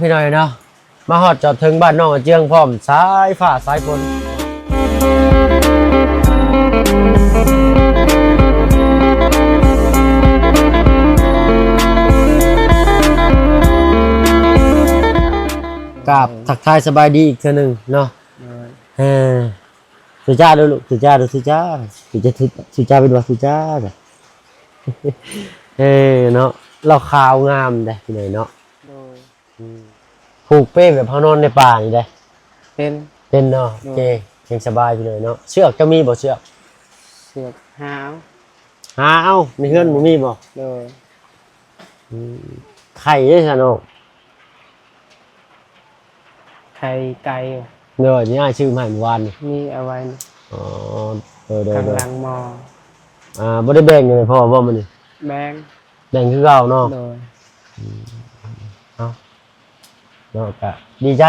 พี่น้อยเนาะมาฮอดจอดถึงบ้านน้องเจียงพร้อมสายฟ้าสายฝนกับทักทายสบายดีอีกเทื่อนึงเนาะสุจ้าดูลูกสุจ้าดูสุจ้าสุจ้าเป็นว่าสุจ้าเนาะเราขาวงามเด้พี่น้อยเนาะผูกเป้แบบเขานอนในป่านี่เด้เป็นเนาะโอเคยังสบายพี่น้อยเนาะเชือกจะมีบ่เชือกหาเอาในเฮือนบ่มีบ่ไข่เด้ซะเนาะไข่ไก่นี่อ้ายชื่อมาให้เมื่อวานนี่มีเอาไว้อ๋อกำลังมอบ่ได้แบ่งเลยพ่อว่ามันนี่แบ่งคือเก่าเนาะเอาเนาะก็ดีใจ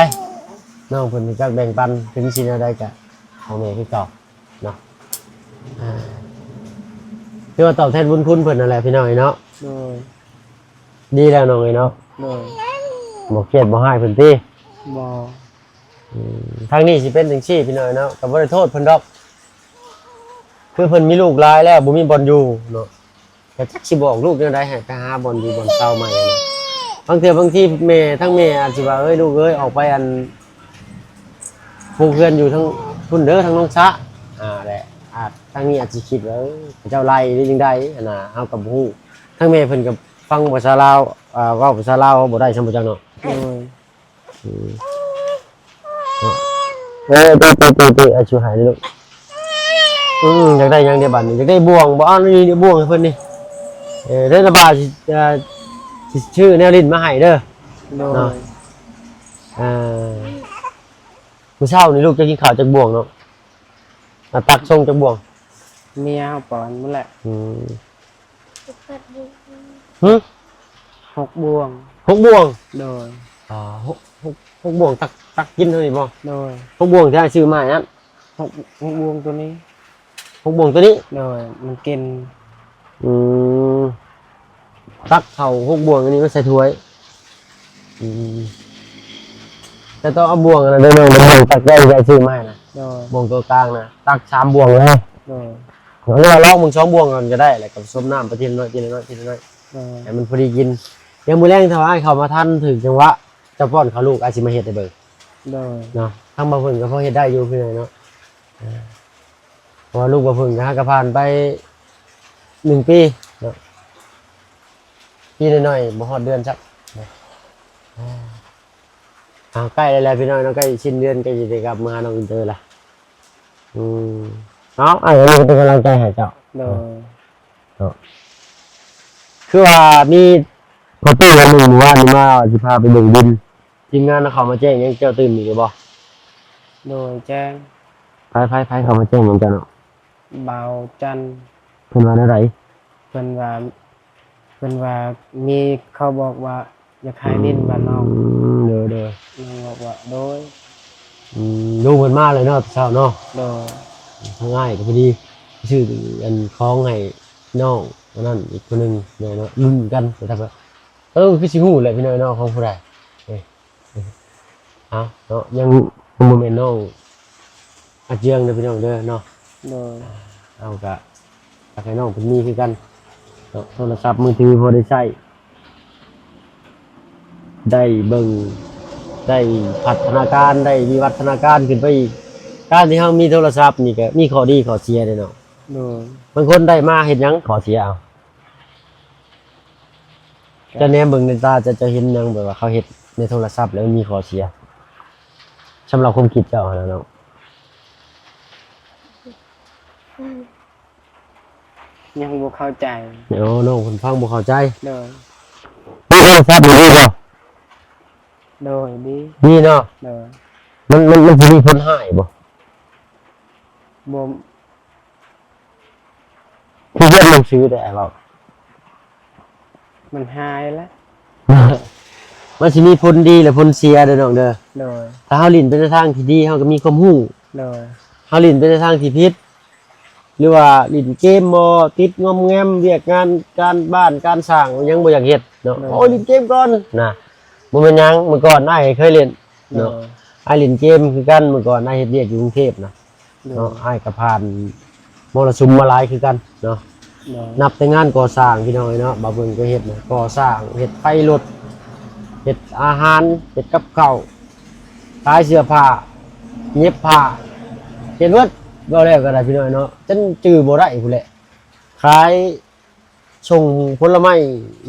น้องเพิ่นจักแบ่งปันถึงสิแนวใดก็เอาแม่คือเก่าเนาะคือว่าตอบแทนบุญคุณเพิ่นนั่นแหละพี่น้อยเนาะดีแล้วน้องเอ้ยเนาะบ่เครียดบ่ให้เพิ่นติบ่ทางนี้สิเป็นจังซี่พี่น้อยเนาะก็บ่ได้โทษเพิ่นดอกคือเพิ่นมีลูกหลายแล้วบ่มีบ่อนอยู่เนาะแต่จักสิบอกลูกจังได๋ให้ไปหาบ่อนอยู่บ่อนเช่าใหม่นะบางทีแม่ทั้งแม่อาจสิว่าเอ้ยลูกเอ้ยออกไปอันปลูกเรือนอยู่ทั้งพุ่นเด้อทั้งน้องซะแหละทางนี้อาจสิคิดว่าเจ้าไล่ได้จังได๋น่ะเฮาก็บ่ฮู้ทั้งแม่เพิ่นก็ฟังภาษาลาวเว้าภาษาลาวบ่ได้ซั่นบ่จักเนาะตีอาชูหายลูกอยากได้ยังเดียบันอยากได้บ่วงบ่เอานี่เดี๋ยวบ่วงให้เพิ่นนี่เด้อระบาดสิชื่อแนวลิ้นมาให้เด้อเนาะมื้อเช้านี่ลูกจะกินข้าวจากบ่วงเนาะตักส่งจากบ่วงเมียปอนนั่นแหละ6 บ่วง6 บ่วงโดย6 บ่วงตักกินเท่านี้บ่โดย6 บ่วงที่ชื่อมานั่น6 บ่วงตัวนี้6 บ่วงตัวนี้โดยมันกินตักเข้า6 บ่วงอันนี้มันใส่ถ้วยแต่ต้องเอาบ่วงนะเด้อน้องบ่วงตักได้ชื่อมานะบ่วงตัวกลางนะตัก3 บ่วงเลยเราลองมึง2 บ่วงก่อนก็ได้แล้วก็ผสมน้ำไปทีละน้อยให้มันพอดีกินยังมื้อแลงถ้าว่าให้เขามาทันถึงจังหวะจะป้อนเขาลูกอาจสิมาเฮ็ดให้เบิ่งเนาะทางบ่เพิ่นก็พอเฮ็ดได้อยู่พี่น้อยเนาะเพราะว่าลูกบ่เพิ่นก็ผ่านไป1 ปีเนาะปีน้อยๆบ่ฮอดเดือนซักใกล้แล้วพี่น้อยเนาะใกล้สิ้นเดือนใกล้สิได้กลับมาน้องอินเตอร์ล่ะเอาอันนี้เป็นกำลังใจให้เจ้าคือว่ามีพอตู้วันหนึ่งหมู่บ้านนี่มาสิพาไปเบิ่งดินทีมงานเขามาแจ้งยังเจ้าตื่นอยู่บ่โดยแจ้งไผเขามาแจ้งยังเจ้าเนาะเบาจันเพิ่นว่าได้ไรเพิ่นว่ามีเขาบอกว่าอยากขายดินบ้านน้องเด้อน้องบอกว่าโดยลูกเพิ่นมาเลยเนาะเช้าเนาะโดยง่ายก็พอดีชื่ออันคล้องให้น้องคนนั้นอีกคนนึงเนาะรุ่นกันแต่ถ้าว่าคือสิฮู้แหละพี่น้อยเนาะของผู้ใดเนาะยังโมเมนต์น้องอาเจียงเด้อพี่น้องเด้อเนาะเอากะให้น้องเพิ่นมีคือกันเนาะโทรศัพท์มือถือพอได้ใช้ได้เบิ่งได้พัฒนาการได้วิวัฒนาการขึ้นไปอีกการที่เฮามีโทรศัพท์นี่ก็มีข้อดีข้อเสียเด้เนาะบางคนได้มาเฮ็ดหยังข้อเสียเอาจะแนมเบิ่งในตาจะเห็นหยังแบบว่าเขาเฮ็ดในโทรศัพท์แล้วมีข้อเสียสำหรับความคิดเจ้าแล้วเนาะยังบ่เข้าใจน้องคนฟังบ่เข้าใจโทรศัพท์ดีบ่ดีเนาะมันสิมีผลหายบ่คือเรียนหนังสือได้บ่มันหายแล้วมันสิมีผลดีและผลเสียเด้อน้องเด้อถ้าเฮาลิ้นไปในทางที่ดีเฮาก็มีความรู้เฮาลิ้นไปในทางที่ผิดหรือว่าลิ้นเกมบ่ติดงอมแงมเวียกงานการบ้านการสร้างยังบ่อยากเฮ็ดเนาะโอ้ลิ้นเกมก่อนนะ บ่เป็นหยังเมื่อก่อนอ้ายเคยเล่น โด เนาะ ย อ้ายเล่นเกมคือกันเมื่อก่อนอ้ายเฮ็ดเวียกอยู่กรุงเทพนะ โด เนาะ ย อ้ายก็ผ่านมรสุมมาหลายคือกันเนาะ โดย นับแต่งานก่อสร้างพี่น้อยเนาะบ่าวเบิ่งก็เฮ็ดนะก่อสร้างเฮ็ดไฟรถเฮ็ดอาหารเฮ็ดกับข้าวขายเสื้อผ้าเย็บผ้าเฮ็ดเบิดบ่แล้วก็ได้พี่น้อยเนาะจนจื้อบ่ได้พุ่นแหละขายส่งผลไม้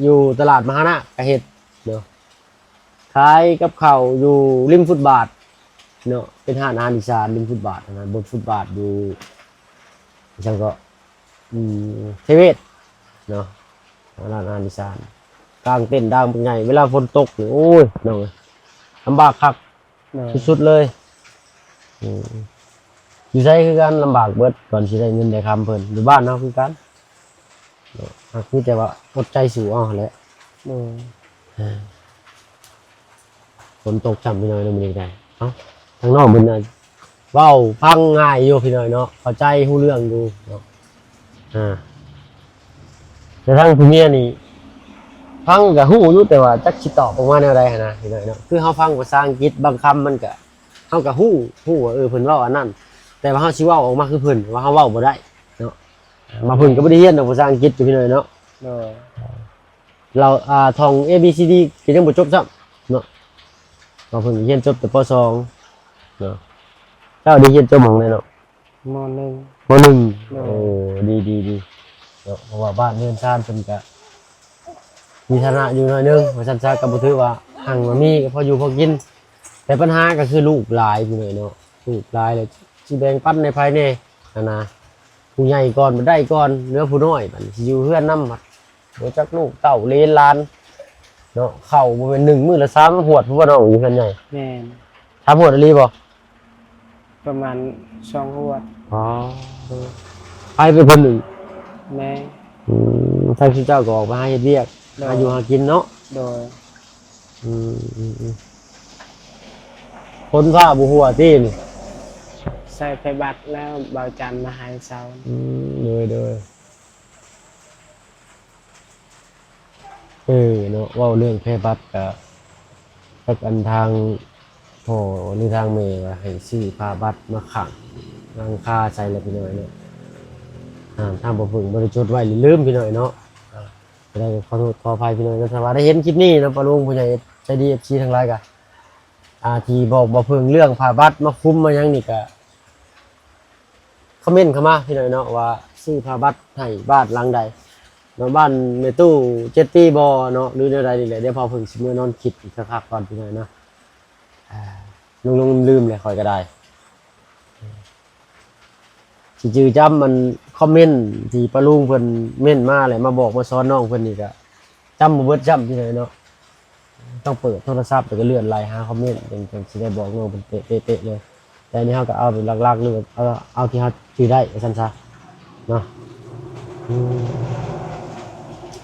อยู่ตลาดมหานะก็เฮ็ดเนาะขายกับข้าวอยู่ริมฟุตบาทเนาะเป็นร้านอาหารอีสานริมฟุตบาทนะบนฟุตบาทอยู่จังก็เทเวศเนาะร้านอาหารอีสานกลางเต้นท์ดังเป็นไงเวลาฝนตกนี่โอ้ยน้องลำบากคัก โดย สุดๆเลยอยู่ใช้คือกันลำบากเบิดก่อนสิได้เงินได้คำเพิ่นอยู่บ้านเนาะคือกันเนาะคือแต่ว่าอดใจสู้เอาแหละ โดย ฝนตกจำพี่น้อยเนาะมื้อนี้ได้เอ้าทางนอกเพิ่นน่ะเว้าฟังง่ายอยู่พี่น้อยเนาะเข้าใจฮู้เรื่องอยู่เนาะแต่ทางผู้เมียนี่ฟังก็ฮู้อยู่แต่ว่าจักสิตอบออกมาแนวใดหันนะพี่น้อยเนาะคือเฮาฟังภาษาอังกฤษบางคำมันก็เฮาก็ฮู้ว่าเพิ่นเว้าอันนั้นแต่ว่าเฮาสิเว้าออกมาคือเพิ่นว่าเฮาเว้าบ่ได้เนาะมาเพิ่นก็บ่ได้เรียนดอกภาษาอังกฤษอยู่พี่น้อยเนาะ โดย เราท่อง A B C D ก็ยังบ่จบซ้ำเนาะเราเพิ่งเรียนจบแต่ป .2 เนาะเจ้าได้เรียนจบหม่องใดเนาะ มอหนึ่ง ม .1 เนาะ โอ้ดีเนาะเพราะว่าบ้านเรือนชานเพิ่นก็มีฐานะอยู่หน่อยนึงว่าซั่นซะก็บ่ถือว่าหั่งว่ามีก็พออยู่พอกิน แต่ปัญหาก็คือลูกหลายพี่น้อยเนาะลูกหลายเลยสิแบ่งปันในภายในนั่นนะผู้ใหญ่ก่อนบ่ได้ก่อนเหลือผู้น้อยบัดนี้สิอยู่เฮือนนำบัดบ่จักลูกเต้าเหลนหลานเนาะเข้าบ่แม่น1มื้อละ3หวดผู้ว่าน้องอยู่เฮือนใหญ่ แม่น 3หวดอีหลีบ่ ประมาณ2หัวด อ๋อไปเป็นคนหนึ่ง แม่ ทางที่เจ้าก็ออกมาหาเฮ็ดเวียกหาอยู่หากินเนาะ โดย คนฟ้าบ่ฮู้ว่าตินี่ ใส่ไฟบัตรแล้วเบาจันทร์มาให้เซา เด้อเนาะเว้าเรื่องแพร่บัตรก็กับอันทางพ่อหรือทางแม่ว่าให้ซื้อผ้าบัตรมาขังหลังคาใส่แล้วพี่น้อยเนาะทางบ่ฝึกบ่ได้จดไว้หรือลืมพี่น้อยเนาะจะได้ขอโทษขออภัยพี่น้อยนะถ้าว่าได้เห็นคลิปนี้นะปะลุงผู้ใหญ่ใจดี FC ทั้งหลายก็ที่บอกบ่เพิ่งเรื่องผ้าบัตรมาคุมมาหยังนี่ก็คอมเมนต์เข้ามาพี่น้อยเนาะว่าซื้อผ้าบัตรให้บ้านหลังใดเนาะบ้านแม่ตู้7ปีบ่เนาะหรือแนวใดนี่แหละเดี๋ยวพอเพิ่งสิมื้อนอนคิดอีกสักพักก่อนพี่น้อยเนาะลงลืมเลยค่อยก็ได้สิจื้อจำมันคอมเมนต์ที่ปะลุงเพิ่นเม่นมาแหละมาบอกมาสอนน้องเพิ่นนี่ก็จำบ่เบิดจำพี่น้อยเนาะต้องเปิดโทรศัพท์แล้วก็เลื่อนไล่หาคอมเมนต์จังสิได้บอกน้องเพิ่นเป๊ะๆเลย แต่อันนี้เขาก็เอาเป็นหลักๆหรือเอาที่เขาถือได้สั้นซะเนาะ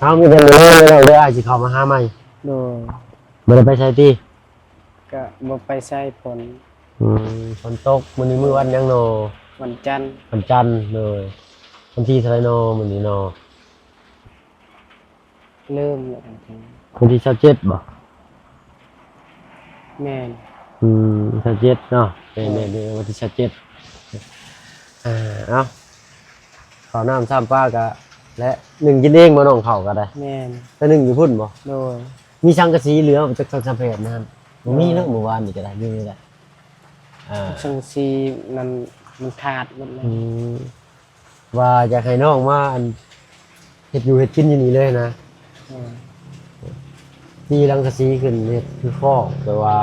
เอามีแต่เลยเราได้อาจจะเข้ามาหาใหม่ โดย ไม่ได้ไปใช้ที่ ก็บ่ไปใส่ผล ฝนตกมื้อนี้มื้อวันหยังโน วันจันทร์ วันจันทร์เลยวันที่เท่าไหร่โนมื้อนี้โน เริ่มแล้วจัง วันที่27บ่ แม่น 27เนาะแม่ๆวันที่27เอาข้าวน้ำซ้ำปลาก็และหนึ่งกินเองบ่น้องข้าวก็ได้ แม่น แต่หนึ่งอยู่พุ่นบ่ โดย มีสังกะสีเหลือจากสังเพชนั่นบ่มีเนาะเมื่อวานนี่ก็ได้อยู่นี่แหละสังซีมันขาดหมดเลย ว่าอยากให้น้องมาอันเฮ็ดอยู่เฮ็ดกินอยู่นี่เลยนะที่สังกะสีขึ้นเฮ็ดคือข้อแต่ว่า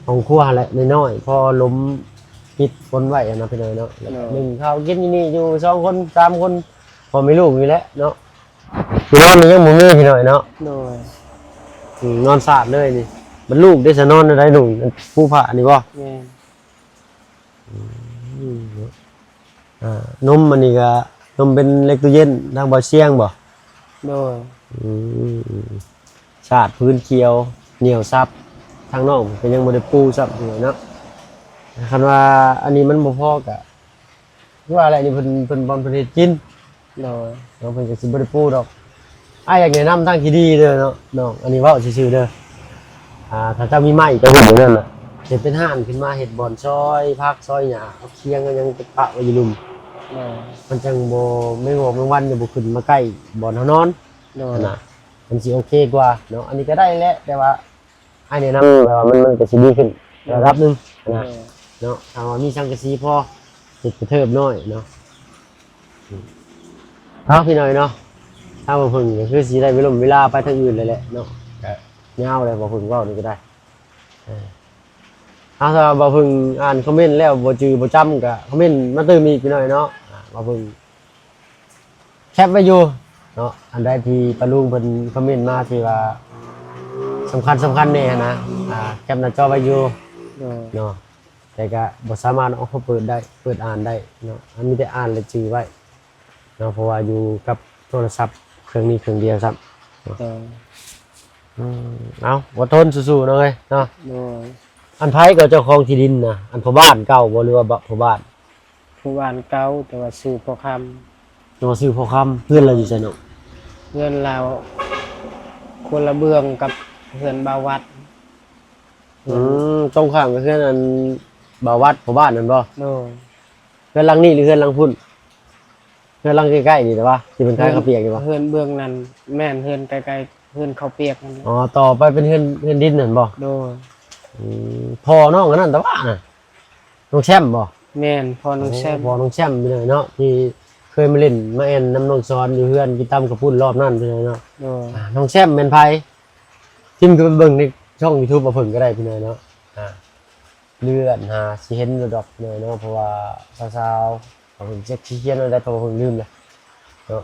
ของครัวแหละน้อยๆพอล้มปิดคนไว้นะพี่น้อยเนาะแล้วหนึ่งข้าวกินอยู่นี่อยู่2คน3คนพอมีลูกอยู่แล้วเนาะพี่น้องนี่ยังบ่มีพี่น้อยเนาะ โดย นอนสาดเลยนี่มันลูกได้สะนอนได้หนุ่มผู้ผ่านี่บ่ แม่น นมมันนี่ก็นมเป็นเล็กตู้เย็นทางบ่อเชียงบ่ โดย ชาดพื้นเขียวเหนียวซับทางน้องเป็นยังบ่ได้ปูซับอยู่เนาะคันว่าอันนี้มันบ่พอก็ว่าอะไรนี่เพิ่นบ่เฮ็ดกิน โดย เนาะเพิ่นก็สิบ่ได้ปูดอกอ้ายอยากแนะนำทางที่ดีเด้อเนาะน้องอันนี้เว้าซื่อๆเด้อ ถ้าเจ้ามีไม้จะหุ่นอย่างนั้นน่ะเห็ดเป็นห้านขึ้นมาเห็ดบ่อนซอยพักซอยหญ้าเอาเคียงก็ยังจะปะไว้อยู่ลุม โดย มันจังบ่ไม่งอกไม่วันจะบ่ขึ้นมาใกล้บ่อนเฮานอน โดย นั่นน่ะมันสิโอเคกว่าเนาะอันนี้ก็ได้แหละแต่ว่าให้แนะนำแบบว่ามันก็สิดีขึ้นระดับหนึงนะเนาะถ้าว่ามีสังกะสีพอเฮ็ดกระเทิบน้อยเนาะเอาพี่น้อยเนาะถ้าบ่เพิ่งก็คือสิได้เวลาไปทางอื่นเลยแหละเนาะก็ยาวเลยบ่เพิ่งเว้านี่ก็ได้ถ้าบ่เพิ่งอ่านคอมเมนต์แล้วบ่จือบ่จำก็คอมเมนต์มาเติมอีกพี่น้อยเนาะบ่เพิ่งแคปไว้อยู่เนาะอันใดที่ปะลุงเพิ่นคอมเมนต์มาที่ว่าสำคัญแน่นะแคปหน้าจอไว้อยู่ โดย เนาะแต่ก็บ่สามารถเอาเข้าเปิดอ่านได้เนาะอันมีแต่อ่านและจือไว้เนาะเพราะว่าอยู่กับโทรศัพท์เครื่องนี้เครื่องเดียวครับ โดย เอาอดทนสู้ๆเนาะเอ้ยเนาะ โดย อันไผก็เจ้าของที่ดินนะอันพ่อบ้านเก่าบ่หรือว่าพ่อบ้าน ผู้บ้านเก่าแต่ว่าซื้อพอค เนาะซื้อพ่อคำเพื่อนเราอยู่ไสเนาะ ำเงินเราคนละเบื้องกับเพื่อนบาวัด ตรงข้ามกับเพื่อนอันบ่าววัดพ่อบ้านนั่นบ่ โดย เพื่อนหลังนี้หรือเพื่อนหลังพุ่นเพื่อนหลังใกล้ๆนี่แต่ว่าที่เป็นคล้ายข้าวเปียกนี่บ่ เพื่อนเบื้องนั้นแม่นเพื่อนใกล้ๆเพื่อนเขาวเปียกนั่นแหละ อ๋อต่อไปเป็นเพื่อนดินนั่นบ่ โดย พ่อน้องอันนั้นแต่ว่าน่ะน้องแชมป์บ่ แม่นพอน้องแซม พ่อน้องแชมป์ไปเลยเนาะที่เคยมาเล่นมาแอนน้ำน้องซ้อนอยู่เพื่อนกินตั้มกับพุ่นรอบนั้นไปเลยเนาะ โดย น้องแชมป์เป็นไผทิมก็ไปเบิ่งในช่อง YouTube มาเพิ่นก็ได้พี่น้อยเนาะเลื่อนหาสิเห็นอยู่ดอกพี่น้อยเนาะเพราะว่าสาวๆเขาเพิ่นเช็คขี้เกียจเอาได้เพราะว่าเพิ่นลืมเลยเนาะ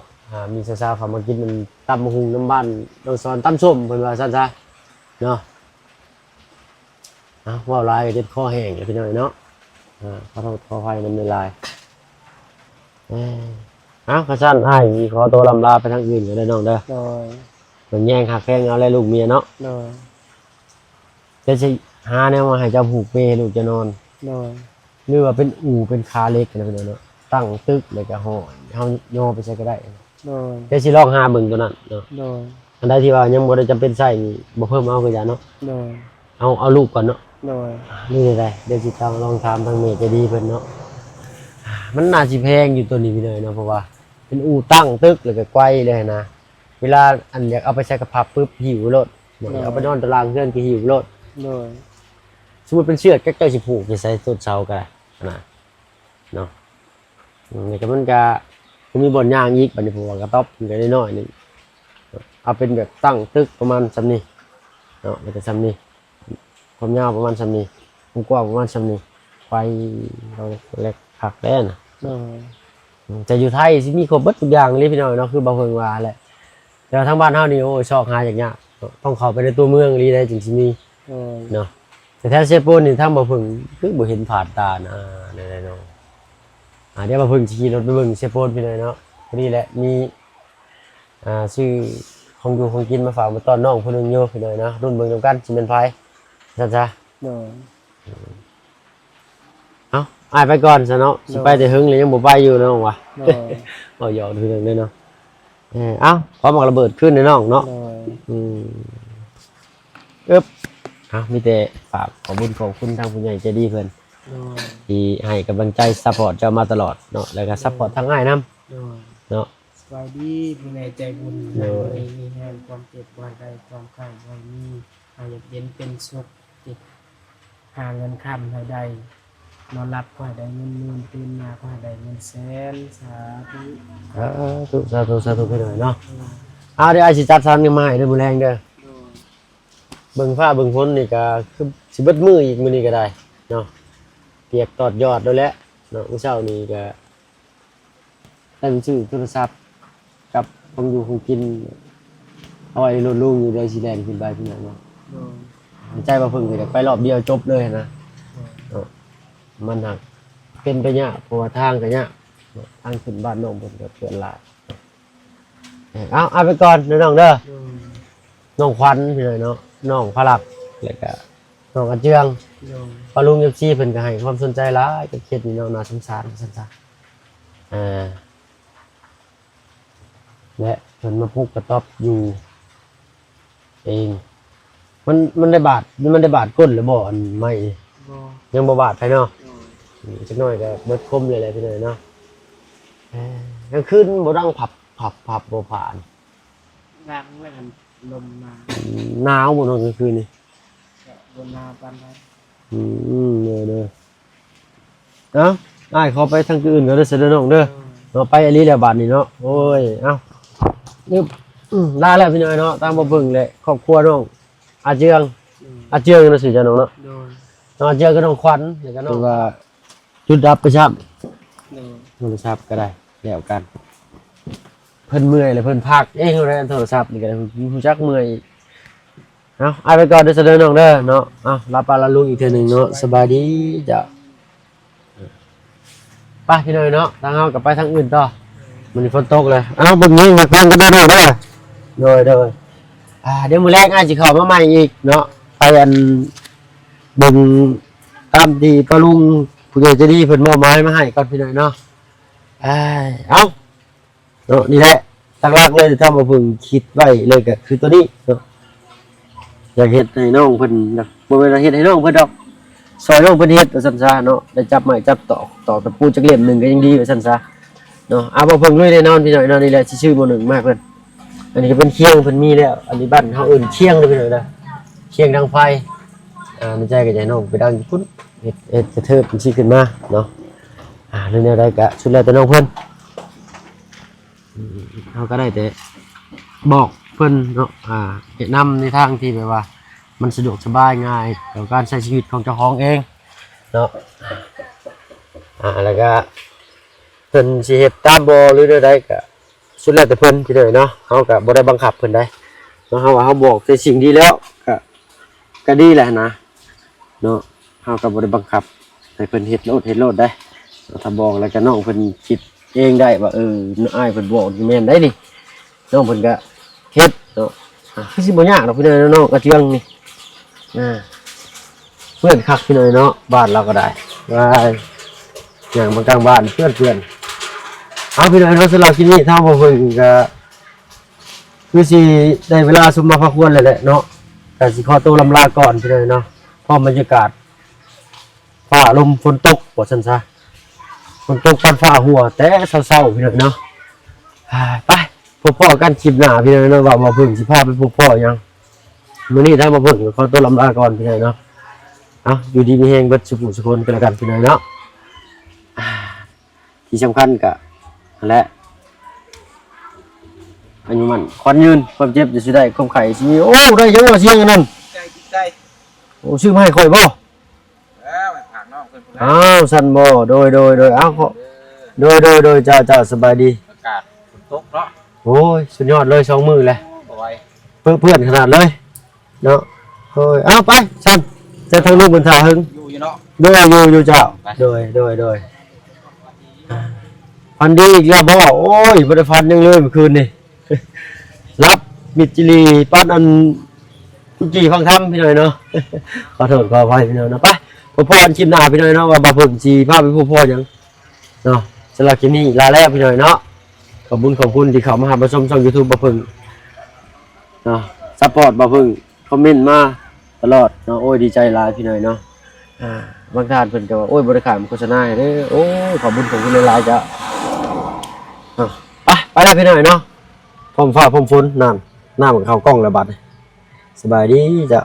มีสาวๆเขามากินมันตำบักหุ่งน้ำบ้านน้องซ้อนตำส้มเพิ่นว่าซั่นซะเนาะเว้าหลายก็เจ็บคอแห้งเลยพี่น้อยเนาะขอโทษขออภัยนำในไลน์กระชั้นอ้ายขอตัวลำลาไปทางอื่นก็ได้น้องเด้อ โดย มันแย่งหักแพงเอาอะไรลูกเมียเนาะ โดย จะสิหาแนวมาให้เจ้าผูกเปลูกจะนอน โดย หรือว่าเป็นอู่เป็นคาเล็กนะพี่น้องเนาะตั้งตึกแล้วก็ห่อเฮาย่อไปใช้ก็ได้ โดย จะสิลองหาเบิ่งตัวนั้นเนาะ โดย อันใดที่ว่ายังบ่ได้จำเป็นใช้นี่บ่เพิ่มเอาก็อย่าเนาะ โดย เอาลูกก่อนเนาะ โดย นี่ได้เดี๋ยวสิลองถามทางเมย์จะดีเพิ่นเนาะมันน่าสิแพงอยู่ตัวนี้พี่น้อยเนาะเพราะว่าเป็นอู่ตั้งตึกแล้วก็ไกวเลยนะเวลาอันอยากเอาไปใช้กับพับปุ๊บหิวรถเอาไปนอนตารางเพื่อนก็หิวรถ โดย สมมติเป็นเชือกใกล้ๆสิผูกจะใส่ต้นเสาก็ได้นะเนาะนี่ก็มันก็มีบ่อนยางอีกบัดนี้ผมว่ากระต๊อบมันก็ได้น้อยนึงเอาเป็นแบบตั้งตึกประมาณซำนี้เนาะมันจะซำนี้ความยาวประมาณซำนี้ความกว้างประมาณซำนี้ไฟเราเล็กผักแน่น่ะ โดย จะอยู่ไทยสิมีครบเบิดทุกอย่างเลยพี่น้อยเนาะคือบ่เพิ่งว่าแหละแต่ว่าทางบ้านเฮานี่โอ้ยชอบหาอย่างเงี้ยต้องเข้าไปในตัวเมืองลีได้จึงสิมี โดย เนาะแต่แท้เชฟโปนนี่ถ้าบ่เพิ่งคือบ่เห็นผ่านตานะได้ๆเนาะเดี๋ยวบ่เพิ่งสิขี่รถไปเบิ่งเชฟโปนพี่น้อยเนาะพอดีแหละมีชื่อของอยู่ของกินมาฝากมาต้อนน้องผู้หนึงอยู่พี่น้อยเนาะรุ่นเบิ่งนำกันสิเป็นไผซั่นซะ โดย เอ้าอ้ายไปก่อนซะเนาะสิไปแต่หึงเลยยังบ่ไปอยู่เนาะวะ โดย เอาหยอกดูเรื่องด้วยเนาะเอ้าขอหมากระเบิดขึ้นในน้องเนาะ โดย อึ๊บมีแต่ฝากขอบุญขอบคุณทางผู้ใหญ่ใจดีเพิ่น โดย ที่ให้กำลังใจซัพพอร์ตเจ้ามาตลอดเนาะแล้วก็ซัพพอร์ตทางง่ายนํ โดย เนาะ สวัสดีผู้ใหญ่ใจบุญ โดย มีแห่งความเจ็บความใดความไข้ความมีให้เย็นเป็นสุขจิตหาเงินค่ำให้ได้นอนหลับก็ให้ได้เงินหมื่นตื่นมาก็ให้ได้เงินแสนสาธุ สาธุพี่หน่อยเนาะเดี๋ยวไอ้สิจัดสรรกันมาให้เด้อมื้อแรงเด้อ โดย เบิ่งฟ้าเบิ่งฝนนี่ก็คือสิเบิดมื้ออีกมื้อนี้ก็ได้เนาะเปียกตอดยอดแล้วแหละเนาะมื้อเช้านี้ก็ตั้งชื่อโทรศัพท์กับของอยู่ของกินเอาไว้รถลุงอยู่ได้สิแล่นขึ้นไปพี่น้องเนาะ โดย ใจบ่เพิ่งก็ไปรอบเดียวจบเลยนะมันหักเป็นไปยากเพราะว่าทางก็ยากทางขึ้นบ้านน้องเพิ่นก็เกิดหลายเอาไปก่อนเด้อน้องเด้อ โดย น้องขวัญพี่น้อยเนาะน้องพลักแล้วก็น้องอาเจือง โดย ปาลุงFCเพิ่นก็ให้ความสนใจหลายก็เคสนี้เนาะน่าสงสารซั่นซะและเพิ่นมาปลูกกระต๊อบอยู่เอง มันได้บาดมันได้บาดก้นหรือบ่อันไม่นี่ บ่ ยังบ่บาดภายนอก โดย จักหน่อยก็เบิดคมเลยแหละพี่น้อยเนาะกลางคืนบ่ดังผับบ่ผ่าน ร่างไว้กันลมมา หนาวบ่เนาะกลางคืนนี่ บนนาปันได เด้อเอ้าอ้ายขอไปทางอื่นก็เด้อเสยเด้อน้องเด้อเนาะไปอันนี้แล้วบาดนี้เนาะโอ้ยเอ้านี่ลาแล้วพี่น้อยเนาะตามบ่เบิ่งเลยครอบครัวน้องอาเจืองอาเจืองเนาะสิจ้ะน้องเนาะ โดย น้องอาเจืองก็น้องขวัญแล้วก็น้องว่าจุดดับไปซ้ำ โดย โทรศัพท์ก็ได้แล้วกัน เพิ่นเมื่อยเลยเพิ่นพักเองเลยโทรศัพท์นี่ก็ได้ฮู้จักเมื่อยอีกเอาเอาไปก่อนเด้อเสยเด้อน้องเด้อเนาะเอาลาปลาลาลุงอีกเทื่อหนึงเนาะสบายดีจ้ะไปพี่น้อยเนาะทางเฮาก็ไปทางอื่นต่อมันนี่ฝนตกเลยเอาเบิ่งนี้มาฟังกันเด้อน้องเด้อโดยเดี๋ยวมื้อแรกอาจสิเข้ามาใหม่อีกเนาะไปอันเบิ่งตามที่ปลาลุงผู้ใหญ่ใจดีเพิ่นมอบหมายมาให้ก่อนพี่น้อยเนาะเอาเนาะนี่แหละตั้งหลักเลยถ้ามาเพิ่งคิดไว้เลยก็คือตัวนี้เนาะอยากเฮ็ดให้น้องเพิ่นนะบ่แม่นว่าเฮ็ดให้น้องเพิ่นดอกซอยน้องเพิ่นเฮ็ดว่าซั่นซะเนาะได้จับไม้จับตอกตะปูจักเล่มหนึงก็ยังดีว่าซั่นซะเนาะบ่เพิ่งเลยแน่นอนพี่น้อยเนาะนี่แหละชื่อบ่หนึ่งมากเพิ่นอันนี้ก็เป็นเคียงเพิ่นมีแล้วอันนี้บ้านเฮาเอิ้นเคียงเด้อพี่น้อยเด้อเคียงดังไฟในใจก็จะให้น้องไปดังพุ่นเฮ็ดกระเทิบมันสิขึ้นมาเนาะเรื่องแนวใดก็สุดแล้วแต่น้องเพิ่นเขาก็ได้แต่บอกเพิ่นเนาะแนะนำในทางที่แบบว่ามันสะดวกสบายง่ายกับการใช้ชีวิตของเจ้าของเองเนาะแล้วก็เพิ่นสิเฮ็ดตามบ่หรือใดๆก็สุดแล้วแต่เพิ่นพี่น้อยเนาะเฮาก็บ่ได้บังคับเพิ่นได้เนาะเฮาว่าเฮาบอกแต่สิ่งดีแล้วก็ดีแหละนะเนาะเฮาก็บ่ได้บังคับให้เพิ่นเฮ็ดโลดได้ถ้าบอกแล้วก็น้องเพิ่นคิดเองได้ว่าอ้ายเพิ่นบอกแม่นได้นี่น้องเพิ่นก็เฮ็ดเนาะคือสิบ่ยากดอกพี่น้อยเนาะกระเทียงนี่เพื่อนคักพี่น้อยเนาะบ้านเราก็ได้ว่าอย่างบางกลางบ้านเพื่อนเอาพี่น้อยเนาะสำหรับที่นี่ถ้าบ่เพิ่นก็คือสิได้เวลาสมมาพอควรแล้วแหละเนาะก็สิขอตัวลำลาก่อนพี่น้อยเนาะพร้อมบรรยากาศฟ้าลมฝนตกว่าซั่นซะฝนตกฟันฟ้าหัวแต่เศร้าๆพี่น้อยเนาะไปพบพ่อกันคลิปหน้าพี่น้อยเนาะว่ามาเพิ่งสิพาไปพบพ่อยังมื้อนี้ถ้ามาเพิ่งก็ขอตัวลำลาก่อนพี่น้อยเนาะเอาอยู่ดีมีแฮงเบิดสุขสุขคนกันแล้วกันพี่น้อยเนาะที่สำคัญก็นั่นแหละอายุมันควันยืนความเจ็บจะสิได้ความไข้สิมีโอ้ได้จังว่าเสียงอันนั้น ใจ โอ้ชื่อมาให้ข่อยบ่ แล้วไปผ่านนอกเพิ่นพุ่นแล้ว อ้าวสั่นบ่โดยอ้าวโดยเจ้าสบายดี อากาศฝนตกเนาะ โอ้ยสุดยอดเลย2 มื้อแหละ บ่ไหว เพื่อนขนาดเลยเนาะโอ้ยเอาไปสั่นจะทางลูกบนท่าหึง อยู่เนาะ อยู่เจ้าโดยฟันดีอีกแล้วบ่โอ้ยบ่ได้ฟันยังเลยเมื่อคืนนี่ รับมิดจิลีป้านอันกุจีฟังธรรมพี่หน่อยเนาะ ขอโทษขออภัยพี่หน่อยเนาะไปพ่ออันคลิปหน้าพี่หน่อยเนาะว่าบ่เพิ่นสิพาไปพบพ่อหยังเนาะสำหรับคลิปนี้ลาแล้วพี่หน่อยเนาะขอบคุณที่เข้ามาหาชมช่อง YouTube บ่เพิ่งเนาะซัพพอร์ตบ่เพิ่งคอมเมนต์มาตลอดเนาะโอ้ยดีใจหลายพี่หน่อยเนาะบางท่านเพิ่นก็ว่าโอ้ยบ่ได้ขายโฆษณาให้เด้อโอ้ยขอบคุณหลายๆจ้ะไปแล้วพี่หน่อยเนาะพร้อมฟ้าพร้อมฝนน้ำมันเข้ากล้องแล้วบัดสบายดีจ้ะ